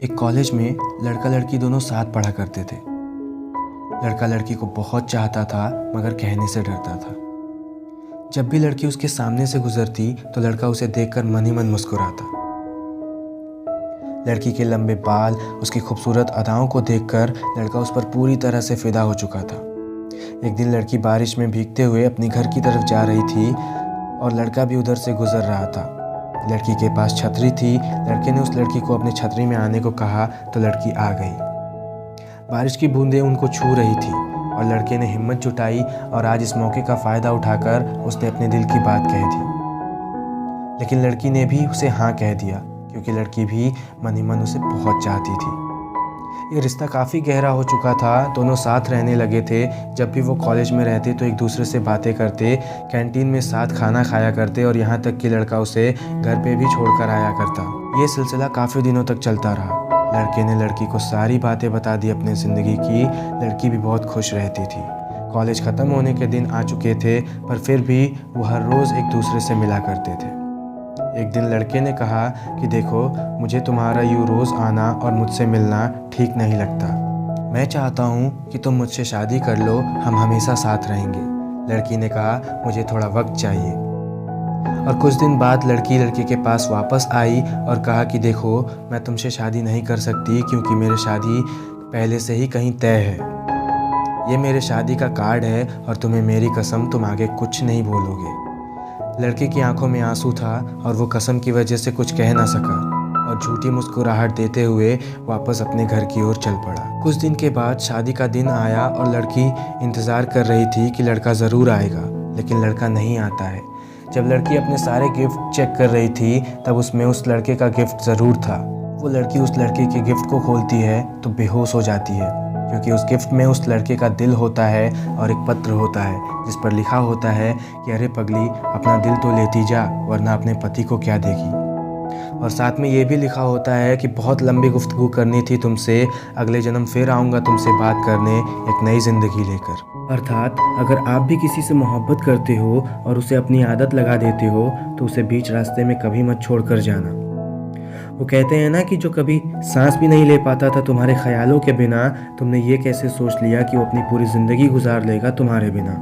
एक कॉलेज में लड़का लड़की दोनों साथ पढ़ा करते थे। लड़का लड़की को बहुत चाहता था मगर कहने से डरता था। जब भी लड़की उसके सामने से गुजरती तो लड़का उसे देखकर मन ही मन मुस्कुराता। लड़की के लंबे बाल, उसकी खूबसूरत अदाओं को देखकर लड़का उस पर पूरी तरह से फिदा हो चुका था। एक दिन लड़की बारिश में भीगते हुए अपने घर की तरफ जा रही थी और लड़का भी उधर से गुजर रहा था। लड़की के पास छतरी थी। लड़के ने उस लड़की को अपनी छतरी में आने को कहा तो लड़की आ गई। बारिश की बूंदें उनको छू रही थी और लड़के ने हिम्मत जुटाई और आज इस मौके का फ़ायदा उठाकर उसने अपने दिल की बात कह दी। लेकिन लड़की ने भी उसे हाँ कह दिया क्योंकि लड़की भी मन ही मन उसे बहुत चाहती थी। ये रिश्ता काफ़ी गहरा हो चुका था। दोनों साथ रहने लगे थे। जब भी वो कॉलेज में रहते तो एक दूसरे से बातें करते, कैंटीन में साथ खाना खाया करते और यहाँ तक कि लड़का उसे घर पे भी छोड़कर आया करता। ये सिलसिला काफ़ी दिनों तक चलता रहा। लड़के ने लड़की को सारी बातें बता दी अपनी ज़िंदगी की। लड़की भी बहुत खुश रहती थी। कॉलेज ख़त्म होने के दिन आ चुके थे पर फिर भी वो हर रोज़ एक दूसरे से मिला करते थे। एक दिन लड़के ने कहा कि देखो, मुझे तुम्हारा यूँ रोज़ आना और मुझसे मिलना ठीक नहीं लगता। मैं चाहता हूँ कि तुम मुझसे शादी कर लो, हम हमेशा साथ रहेंगे। लड़की ने कहा मुझे थोड़ा वक्त चाहिए। और कुछ दिन बाद लड़की लड़के के पास वापस आई और कहा कि देखो, मैं तुमसे शादी नहीं कर सकती क्योंकि मेरी शादी पहले से ही कहीं तय है। ये मेरे शादी का कार्ड है और तुम्हें मेरी कसम, तुम आगे कुछ नहीं बोलोगे। लड़के की आंखों में आंसू था और वो कसम की वजह से कुछ कह ना सका और झूठी मुस्कुराहट देते हुए वापस अपने घर की ओर चल पड़ा। कुछ दिन के बाद शादी का दिन आया और लड़की इंतज़ार कर रही थी कि लड़का ज़रूर आएगा, लेकिन लड़का नहीं आता है। जब लड़की अपने सारे गिफ्ट चेक कर रही थी तब उसमें उस लड़के का गिफ्ट ज़रूर था। वो लड़की उस लड़के के गिफ्ट को खोलती है तो बेहोश हो जाती है क्योंकि उस गिफ्ट में उस लड़के का दिल होता है और एक पत्र होता है जिस पर लिखा होता है कि अरे पगली, अपना दिल तो लेती जा वरना अपने पति को क्या देगी। और साथ में ये भी लिखा होता है कि बहुत लंबी गुफ्तगू करनी थी तुमसे, अगले जन्म फिर आऊँगा तुमसे बात करने एक नई ज़िंदगी लेकर। अर्थात अगर आप भी किसी से मोहब्बत करते हो और उसे अपनी आदत लगा देते हो तो उसे बीच रास्ते में कभी मत छोड़ कर जाना। वो कहते हैं ना कि जो कभी सांस भी नहीं ले पाता था तुम्हारे ख्यालों के बिना, तुमने ये कैसे सोच लिया कि वो अपनी पूरी ज़िंदगी गुजार लेगा तुम्हारे बिना।